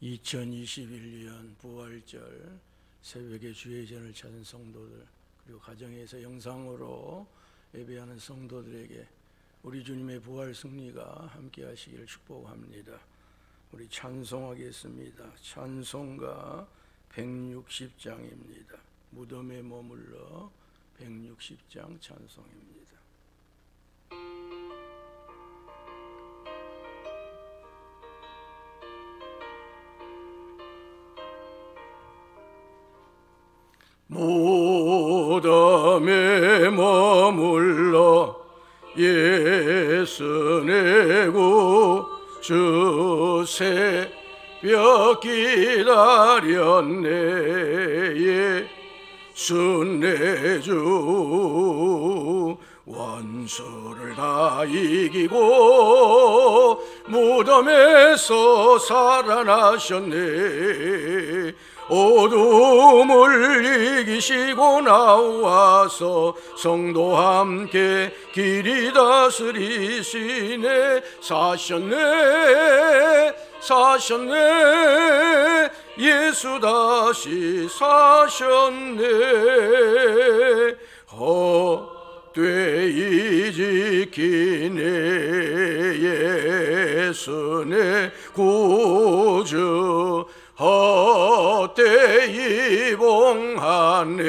2021년 부활절 새벽에 주의전을 찾은 성도들, 그리고 가정에서 영상으로 예배하는 성도들에게 우리 주님의 부활 승리가 함께 하시기를 축복합니다. 우리 찬송하겠습니다. 찬송가 160장입니다. 무덤에 머물러 160장 찬송입니다. 무덤에 머물러 예수 내 구주 새벽 기다렸네. 예수 내 주 원수를 다 이기고 무덤에서 살아나셨네. 어둠을 이기시고 나와서 성도와 함께 길이 다스리시네. 사셨네 예수 다시 사셨네. 헛되이 지키네 예수 내 구주. 헛되이 봉하네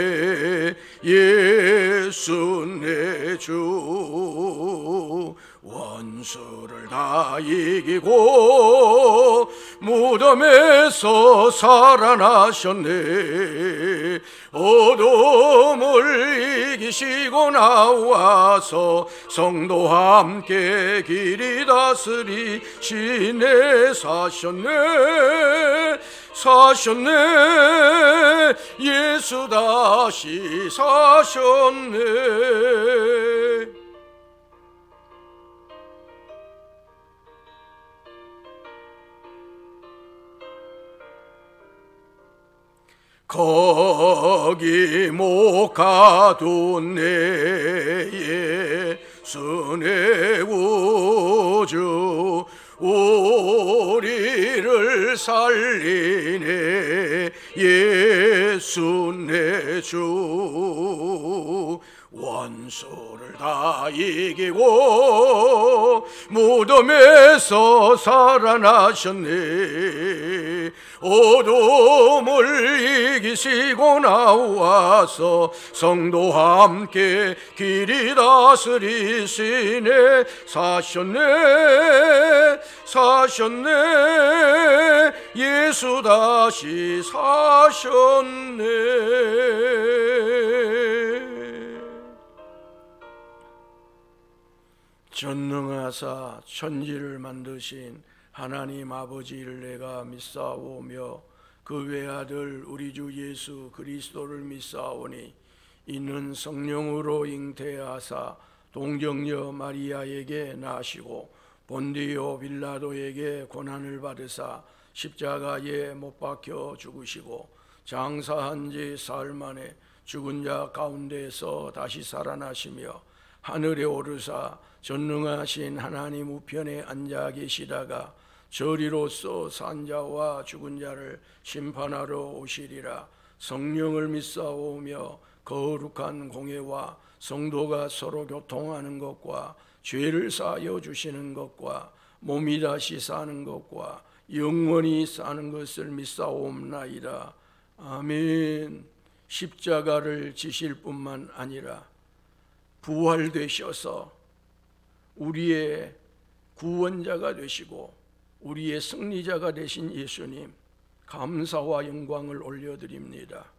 예수 내 주. 원수를 다 이기고 무덤에서 살아나셨네. 어둠을 이기시고 나와서 성도와 함께 길이 다스리시네. 사셨네 예수 다시 사셨네. 거기 못 가둔네 예수 내 구주. 우리를 살리네 예수 내 주. 원수를 다 이기고 무덤에서 살아나셨네. 어둠을 이기시고 나와서 성도와 함께 길이 다스리시네. 사셨네 예수 다시 사셨네. 전능하사 천지를 만드신 하나님 아버지를 내가 믿사오며 그 외아들 우리 주 예수 그리스도를 믿사오니 이는 성령으로 잉태하사 동정녀 마리아에게 나시고 본디오 빌라도에게 고난을 받으사 십자가에 못 박혀 죽으시고 장사한 지 사흘 만에 죽은 자 가운데서 다시 살아나시며 하늘에 오르사 전능하신 하나님 우편에 앉아 계시다가 저리로서 산 자와 죽은 자를 심판하러 오시리라. 성령을 믿사오며 거룩한 공회와 성도가 서로 교통하는 것과 죄를 사하여 주시는 것과 몸이 다시 사는 것과 영원히 사는 것을 믿사옵나이다. 아멘. 십자가를 지실 뿐만 아니라 부활되셔서 우리의 구원자가 되시고 우리의 승리자가 되신 예수님, 감사와 영광을 올려드립니다.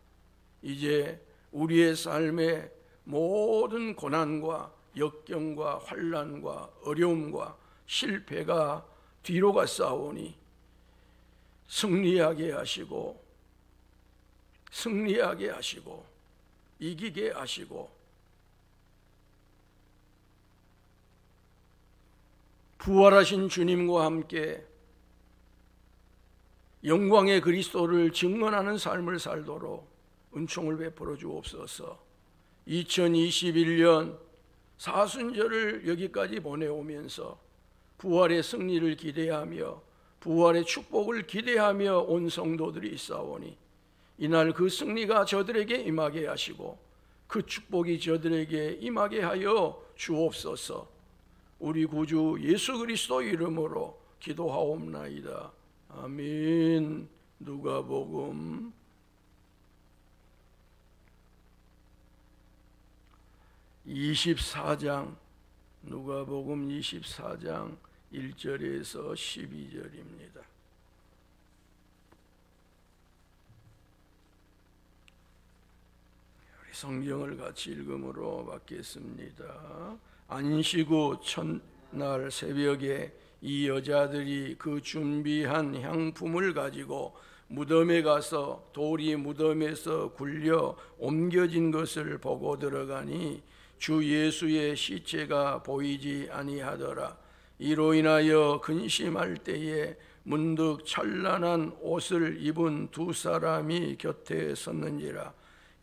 이제 우리의 삶의 모든 고난과 역경과 환난과 어려움과 실패가 뒤로 갔사오니 승리하게 하시고 이기게 하시고 부활하신 주님과 함께 영광의 그리스도를 증언하는 삶을 살도록 은총을 베풀어 주옵소서. 2021년 사순절을 여기까지 보내오면서 부활의 승리를 기대하며 부활의 축복을 기대하며 온 성도들이 있사오니 이날 그 승리가 저들에게 임하게 하시고 그 축복이 저들에게 임하게 하여 주옵소서. 우리 구주 예수 그리스도 이름으로 기도하옵나이다. 아멘. 누가복음 24장, 누가복음 24장 1절에서 12절입니다. 우리 성경을 같이 읽음으로 받겠습니다. 안식 후 첫날 새벽에 이 여자들이 그 준비한 향품을 가지고 무덤에 가서 돌이 무덤에서 굴려 옮겨진 것을 보고 들어가니 주 예수의 시체가 보이지 아니하더라. 이로 인하여 근심할 때에 문득 찬란한 옷을 입은 두 사람이 곁에 섰는지라.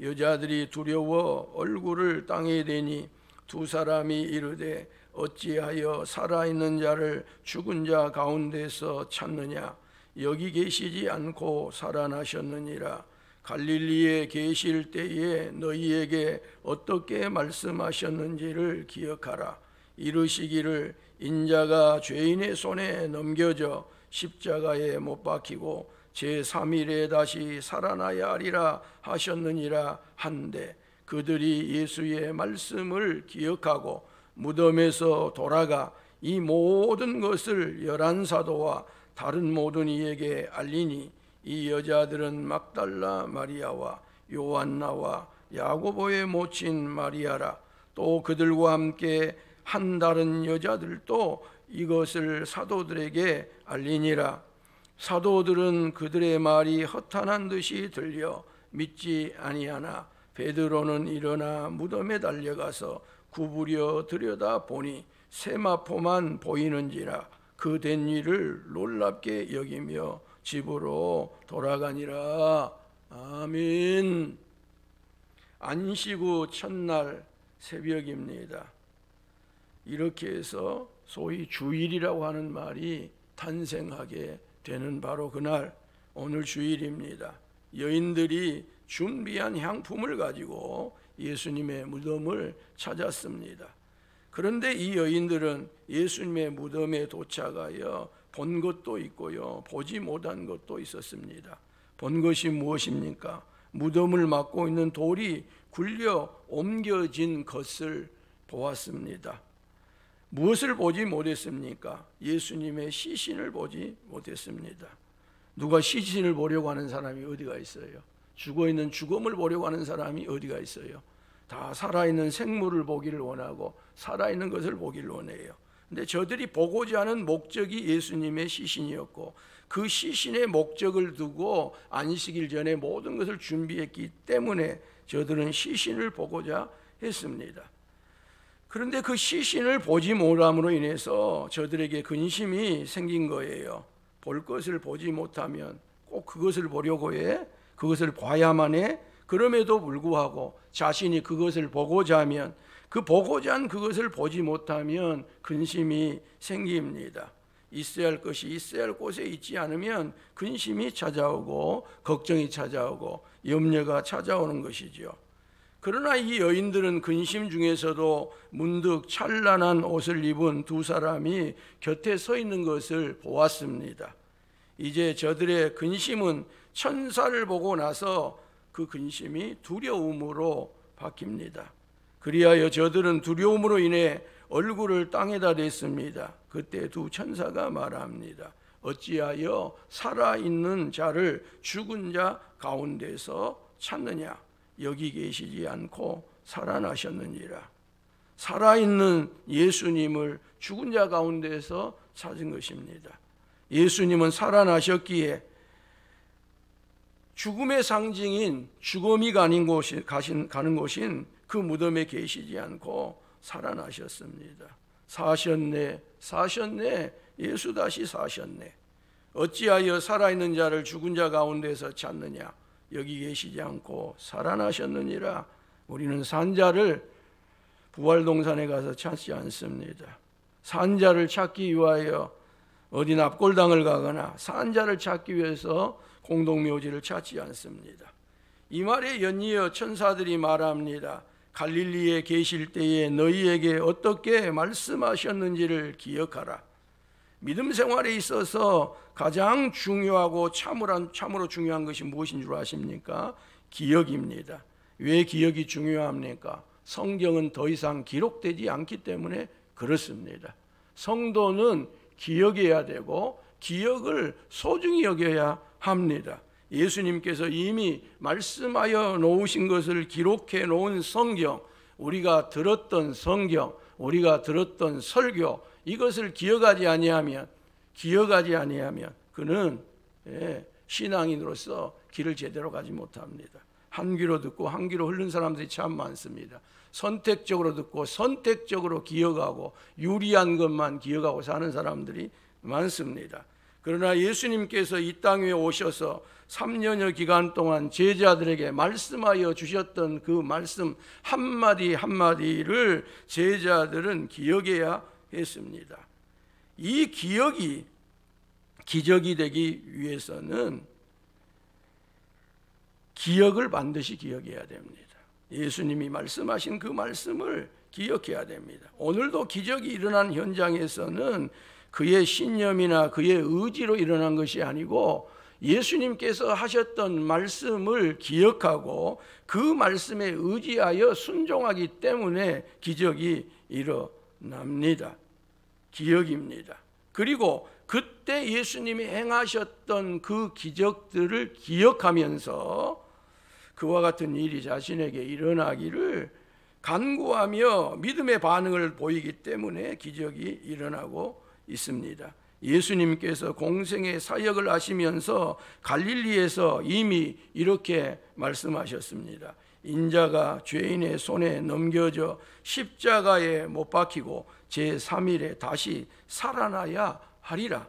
여자들이 두려워 얼굴을 땅에 대니 두 사람이 이르되 어찌하여 살아있는 자를 죽은 자 가운데서 찾느냐. 여기 계시지 않고 살아나셨느니라. 갈릴리에 계실 때에 너희에게 어떻게 말씀하셨는지를 기억하라. 이르시기를 인자가 죄인의 손에 넘겨져 십자가에 못 박히고 제3일에 다시 살아나야 하리라 하셨느니라 한데 그들이 예수의 말씀을 기억하고 무덤에서 돌아가 이 모든 것을 11사도와 다른 모든 이에게 알리니 이 여자들은 막달라 마리아와 요한나와 야고보의 모친 마리아라. 또 그들과 함께 한 다른 여자들도 이것을 사도들에게 알리니라. 사도들은 그들의 말이 허탄한 듯이 들려 믿지 아니하나 베드로는 일어나 무덤에 달려가서 구부려 들여다 보니 세마포만 보이는지라. 그 된 일을 놀랍게 여기며 집으로 돌아가니라. 아멘. 안식 후 첫날 새벽입니다. 이렇게 해서 소위 주일이라고 하는 말이 탄생하게 되는 바로 그날, 오늘 주일입니다. 여인들이 준비한 향품을 가지고 예수님의 무덤을 찾았습니다. 그런데 이 여인들은 예수님의 무덤에 도착하여 본 것도 있고요, 보지 못한 것도 있었습니다. 본 것이 무엇입니까? 무덤을 막고 있는 돌이 굴려 옮겨진 것을 보았습니다. 무엇을 보지 못했습니까? 예수님의 시신을 보지 못했습니다. 누가 시신을 보려고 하는 사람이 어디가 있어요? 죽어있는 죽음을 보려고 하는 사람이 어디가 있어요? 다 살아있는 생물을 보기를 원하고 살아있는 것을 보기를 원해요. 근데 저들이 보고자 하는 목적이 예수님의 시신이었고 그 시신의 목적을 두고 안식일 전에 모든 것을 준비했기 때문에 저들은 시신을 보고자 했습니다. 그런데 그 시신을 보지 못함으로 인해서 저들에게 근심이 생긴 거예요. 볼 것을 보지 못하면 꼭 그것을 보려고 해? 그것을 봐야만 해? 그럼에도 불구하고 자신이 그것을 보고자 하면 그 보고자 한 그것을 보지 못하면 근심이 생깁니다. 있어야 할 것이 있어야 할 곳에 있지 않으면 근심이 찾아오고 걱정이 찾아오고 염려가 찾아오는 것이죠. 그러나 이 여인들은 근심 중에서도 문득 찬란한 옷을 입은 두 사람이 곁에 서 있는 것을 보았습니다. 이제 저들의 근심은 천사를 보고 나서 그 근심이 두려움으로 바뀝니다. 그리하여 저들은 두려움으로 인해 얼굴을 땅에다 댔습니다. 그때 두 천사가 말합니다. 어찌하여 살아있는 자를 죽은 자 가운데서 찾느냐? 여기 계시지 않고 살아나셨느니라. 살아있는 예수님을 죽은 자 가운데서 찾은 것입니다. 예수님은 살아나셨기에 죽음의 상징인 죽음이 가는 곳인 그 무덤에 계시지 않고 살아나셨습니다. 사셨네. 예수 다시 사셨네. 어찌하여 살아있는 자를 죽은 자 가운데서 찾느냐? 여기 계시지 않고 살아나셨느니라. 우리는 산 자를 부활동산에 가서 찾지 않습니다. 산 자를 찾기 위하여 어디 납골당을 가거나 산자를 찾기 위해서 공동묘지를 찾지 않습니다. 이 말에 연이어 천사들이 말합니다. 갈릴리에 계실 때에 너희에게 어떻게 말씀하셨는지를 기억하라. 믿음 생활에 있어서 가장 중요하고 참으로 중요한 것이 무엇인 줄 아십니까? 기억입니다. 왜 기억이 중요합니까? 성경은 더 이상 기록되지 않기 때문에 그렇습니다. 성도는 기억해야 되고 기억을 소중히 여겨야 합니다. 예수님께서 이미 말씀하여 놓으신 것을 기록해 놓은 성경, 우리가 들었던 성경, 우리가 들었던 설교, 이것을 기억하지 아니하면 그는 신앙인으로서 길을 제대로 가지 못합니다. 한 귀로 듣고 한 귀로 흐른 사람들이 참 많습니다. 선택적으로 듣고 선택적으로 기억하고 유리한 것만 기억하고 사는 사람들이 많습니다. 그러나 예수님께서 이 땅에 오셔서 3년여 기간 동안 제자들에게 말씀하여 주셨던 그 말씀 한마디 한마디를 제자들은 기억해야 했습니다. 이 기억이 기적이 되기 위해서는 기억을 반드시 기억해야 됩니다. 예수님이 말씀하신 그 말씀을 기억해야 됩니다. 오늘도 기적이 일어난 현장에서는 그의 신념이나 그의 의지로 일어난 것이 아니고 예수님께서 하셨던 말씀을 기억하고 그 말씀에 의지하여 순종하기 때문에 기적이 일어납니다. 기억입니다. 그리고 그때 예수님이 행하셨던 그 기적들을 기억하면서 그와 같은 일이 자신에게 일어나기를 간구하며 믿음의 반응을 보이기 때문에 기적이 일어나고 있습니다. 예수님께서 공생의 사역을 하시면서 갈릴리에서 이미 이렇게 말씀하셨습니다. 인자가 죄인의 손에 넘겨져 십자가에 못 박히고 제3일에 다시 살아나야 하리라.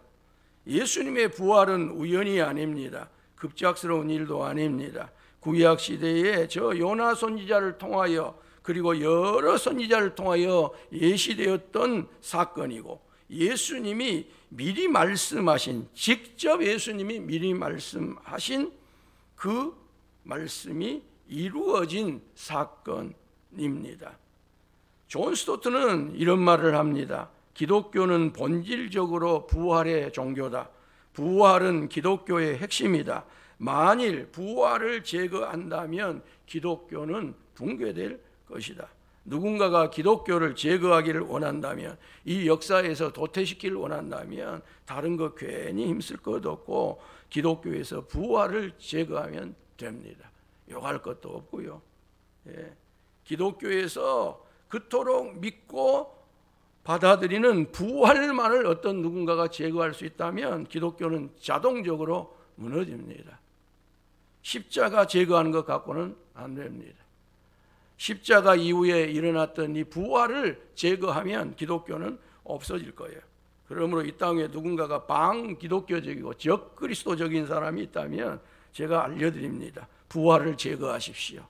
예수님의 부활은 우연이 아닙니다. 급작스러운 일도 아닙니다. 구약 시대에 저 요나 선지자를 통하여 그리고 여러 선지자를 통하여 예시되었던 사건이고 예수님이 미리 말씀하신 직접 예수님이 미리 말씀하신 그 말씀이 이루어진 사건입니다. 존 스토트는 이런 말을 합니다. 기독교는 본질적으로 부활의 종교다. 부활은 기독교의 핵심이다. 만일 부활을 제거한다면 기독교는 붕괴될 것이다. 누군가가 기독교를 제거하기를 원한다면, 이 역사에서 도태시키기를 원한다면 다른 거 괜히 힘쓸 것 없고 기독교에서 부활을 제거하면 됩니다. 욕할 것도 없고요. 기독교에서 그토록 믿고 받아들이는 부활만을 어떤 누군가가 제거할 수 있다면 기독교는 자동적으로 무너집니다. 십자가 제거하는 것 갖고는 안 됩니다. 십자가 이후에 일어났던 이 부활을 제거하면 기독교는 없어질 거예요. 그러므로 이 땅에 누군가가 반기독교적이고 적그리스도적인 사람이 있다면 제가 알려드립니다. 부활을 제거하십시오.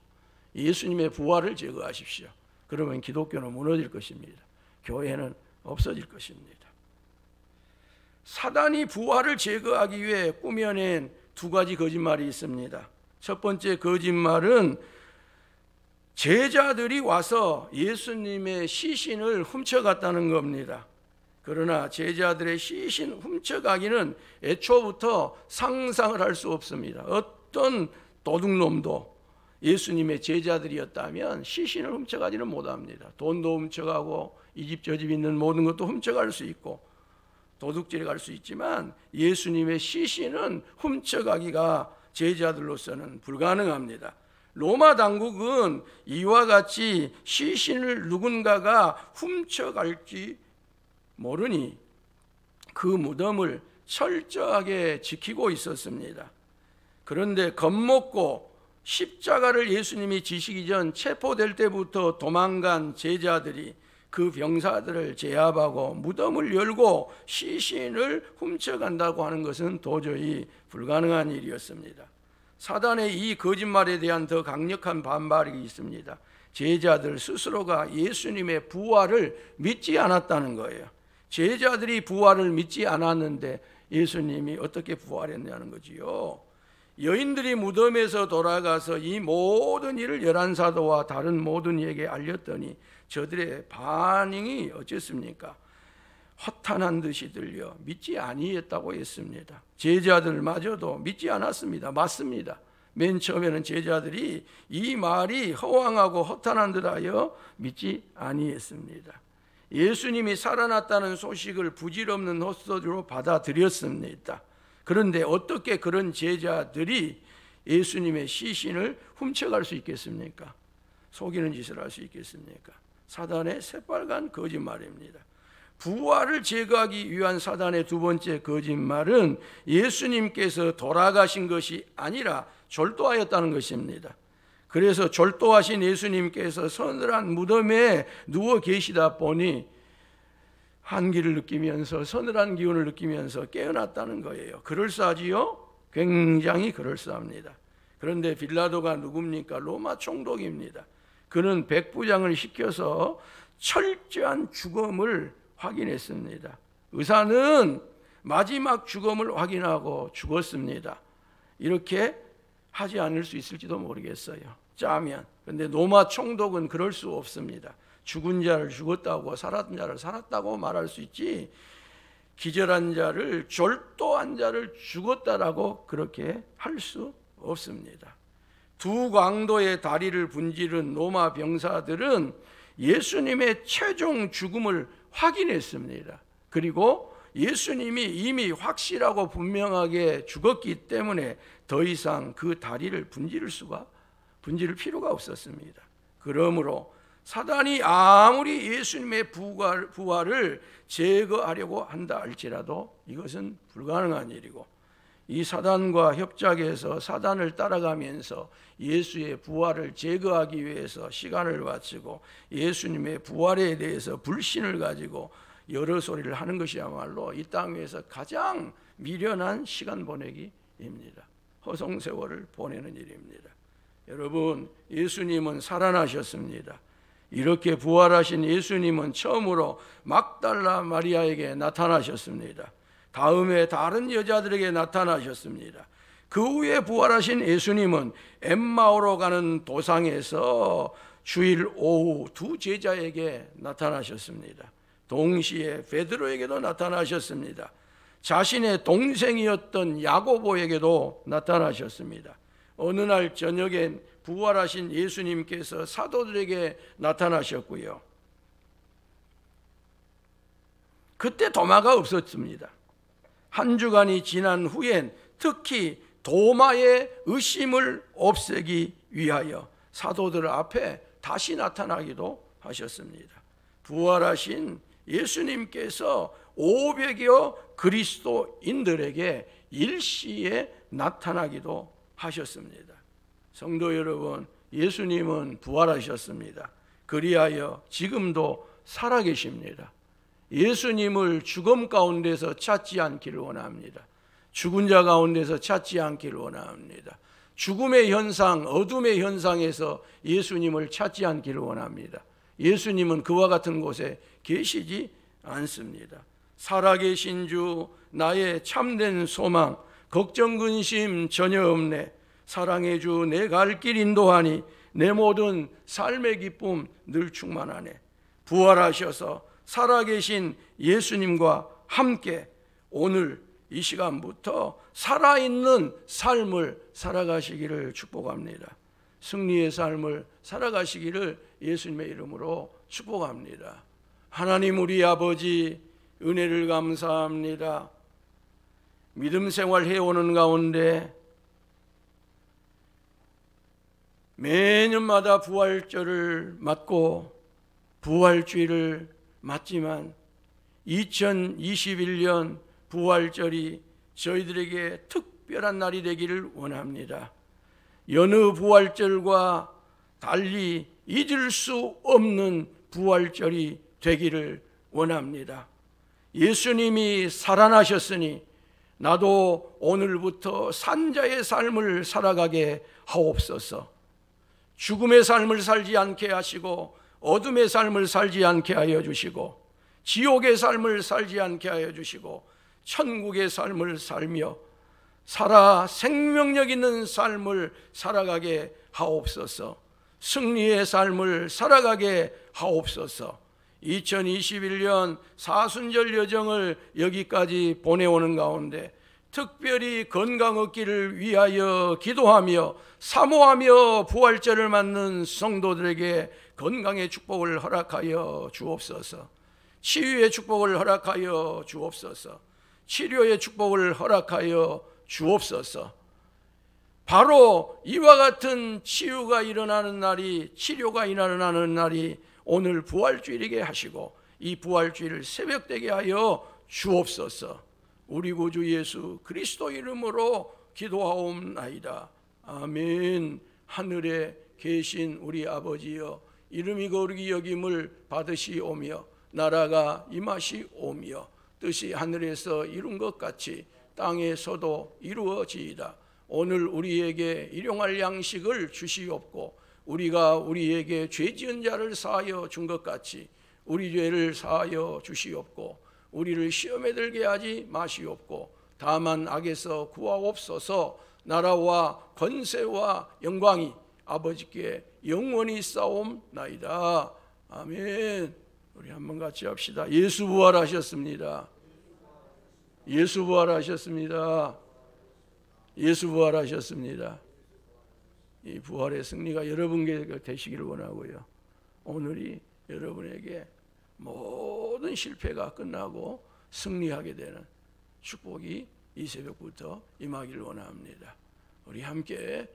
예수님의 부활을 제거하십시오. 그러면 기독교는 무너질 것입니다. 교회는 없어질 것입니다. 사단이 부활을 제거하기 위해 꾸며낸 두 가지 거짓말이 있습니다. 첫 번째 거짓말은 제자들이 와서 예수님의 시신을 훔쳐갔다는 겁니다. 그러나 제자들의 시신 훔쳐가기는 애초부터 상상을 할 수 없습니다. 어떤 도둑놈도 예수님의 제자들이었다면 시신을 훔쳐가지는 못합니다. 돈도 훔쳐가고 이 집 저 집 있는 모든 것도 훔쳐갈 수 있고 도둑질에 갈 수 있지만 예수님의 시신은 훔쳐가기가 제자들로서는 불가능합니다. 로마 당국은 이와 같이 시신을 누군가가 훔쳐갈지 모르니 그 무덤을 철저하게 지키고 있었습니다. 그런데 겁먹고 십자가를 예수님이 지시기 전 체포될 때부터 도망간 제자들이 그 병사들을 제압하고 무덤을 열고 시신을 훔쳐간다고 하는 것은 도저히 불가능한 일이었습니다. 사단의 이 거짓말에 대한 더 강력한 반발이 있습니다. 제자들 스스로가 예수님의 부활을 믿지 않았다는 거예요. 제자들이 부활을 믿지 않았는데 예수님이 어떻게 부활했냐는 거지요. 여인들이 무덤에서 돌아가서 이 모든 일을 열한 사도와 다른 모든 이에게 알렸더니 저들의 반응이 어쨌습니까? 허탄한 듯이 들려 믿지 아니했다고 했습니다. 제자들마저도 믿지 않았습니다. 맞습니다. 맨 처음에는 제자들이 이 말이 허황하고 허탄한 듯하여 믿지 아니했습니다. 예수님이 살아났다는 소식을 부질없는 헛소리로 받아들였습니다. 그런데 어떻게 그런 제자들이 예수님의 시신을 훔쳐갈 수 있겠습니까? 속이는 짓을 할 수 있겠습니까? 사단의 새빨간 거짓말입니다. 부활을 제거하기 위한 사단의 두 번째 거짓말은 예수님께서 돌아가신 것이 아니라 졸도하였다는 것입니다. 그래서 졸도하신 예수님께서 서늘한 무덤에 누워 계시다 보니 한기를 느끼면서 서늘한 기운을 느끼면서 깨어났다는 거예요. 그럴싸하지요? 굉장히 그럴싸합니다. 그런데 빌라도가 누굽니까? 로마 총독입니다. 그는 백부장을 시켜서 철저한 죽음을 확인했습니다. 의사는 마지막 죽음을 확인하고 죽었습니다. 이렇게 하지 않을 수 있을지도 모르겠어요. 짜면. 그런데 로마 총독은 그럴 수 없습니다. 죽은 자를 죽었다고 살았던 자를 살았다고 말할 수 있지, 기절한 자를, 졸도한 자를 죽었다라고 그렇게 할 수 없습니다. 두 강도의 다리를 분지른 로마 병사들은 예수님의 최종 죽음을 확인했습니다. 그리고 예수님이 이미 확실하고 분명하게 죽었기 때문에 더 이상 그 다리를 분지를 필요가 없었습니다. 그러므로 사단이 아무리 예수님의 부활을 제거하려고 한다 할지라도 이것은 불가능한 일이고, 이 사단과 협작해서 사단을 따라가면서 예수의 부활을 제거하기 위해서 시간을 바치고 예수님의 부활에 대해서 불신을 가지고 여러 소리를 하는 것이야말로 이 땅 위에서 가장 미련한 시간 보내기입니다. 허송세월을 보내는 일입니다. 여러분, 예수님은 살아나셨습니다. 이렇게 부활하신 예수님은 처음으로 막달라 마리아에게 나타나셨습니다. 다음에 다른 여자들에게 나타나셨습니다. 그 후에 부활하신 예수님은 엠마오로 가는 도상에서 주일 오후 두 제자에게 나타나셨습니다. 동시에 베드로에게도 나타나셨습니다. 자신의 동생이었던 야고보에게도 나타나셨습니다. 어느 날 저녁엔 부활하신 예수님께서 사도들에게 나타나셨고요. 그때 도마가 없었습니다. 한 주간이 지난 후엔 특히 도마의 의심을 없애기 위하여 사도들 앞에 다시 나타나기도 하셨습니다. 부활하신 예수님께서 500여 그리스도인들에게 일시에 나타나기도 하셨습니다. 성도 여러분, 예수님은 부활하셨습니다. 그리하여 지금도 살아계십니다. 예수님을 죽음 가운데서 찾지 않기를 원합니다. 죽은 자 가운데서 찾지 않기를 원합니다. 죽음의 현상, 어둠의 현상에서 예수님을 찾지 않기를 원합니다. 예수님은 그와 같은 곳에 계시지 않습니다. 살아계신 주, 나의 참된 소망, 걱정 근심 전혀 없네. 사랑의 주, 내 갈 길 인도하니 내 모든 삶의 기쁨 늘 충만하네. 부활하셔서 살아계신 예수님과 함께 오늘 이 시간부터 살아있는 삶을 살아가시기를 축복합니다. 승리의 삶을 살아가시기를 예수님의 이름으로 축복합니다. 하나님 우리 아버지, 은혜를 감사합니다. 믿음 생활 해오는 가운데 매년마다 부활절을 맞고 부활주일을 맞지만 2021년 부활절이 저희들에게 특별한 날이 되기를 원합니다. 여느 부활절과 달리 잊을 수 없는 부활절이 되기를 원합니다. 예수님이 살아나셨으니 나도 오늘부터 산자의 삶을 살아가게 하옵소서. 죽음의 삶을 살지 않게 하시고 어둠의 삶을 살지 않게 하여 주시고 지옥의 삶을 살지 않게 하여 주시고 천국의 삶을 살며 살아 생명력 있는 삶을 살아가게 하옵소서. 승리의 삶을 살아가게 하옵소서. 2021년 사순절 여정을 여기까지 보내오는 가운데 특별히 건강 얻기를 위하여 기도하며 사모하며 부활절을 맞는 성도들에게 건강의 축복을 허락하여 주옵소서. 치유의 축복을 허락하여 주옵소서. 치료의 축복을 허락하여 주옵소서. 바로 이와 같은 치유가 일어나는 날이, 치료가 일어나는 날이 오늘 부활주일이게 하시고 이 부활주일 새벽되게 하여 주옵소서. 우리 구주 예수 그리스도 이름으로 기도하옵나이다. 아멘. 하늘에 계신 우리 아버지여, 이름이 거룩히 여김을 받으시오며 나라가 임하시오며 뜻이 하늘에서 이룬 것 같이 땅에서도 이루어지이다. 오늘 우리에게 일용할 양식을 주시옵고 우리가 우리에게 죄 지은 자를 사하여 준 것 같이 우리 죄를 사하여 주시옵고 우리를 시험에 들게 하지 마시옵고 다만 악에서 구하옵소서. 나라와 권세와 영광이 아버지께 영원히 싸움나이다. 아멘. 우리 한번 같이 합시다. 예수 부활하셨습니다. 예수 부활하셨습니다. 예수 부활하셨습니다. 이 부활의 승리가 여러분에게 되시기를 원하고요. 오늘이 여러분에게 모든 실패가 끝나고 승리하게 되는 축복이 이 새벽부터 임하기를 원합니다. 우리 함께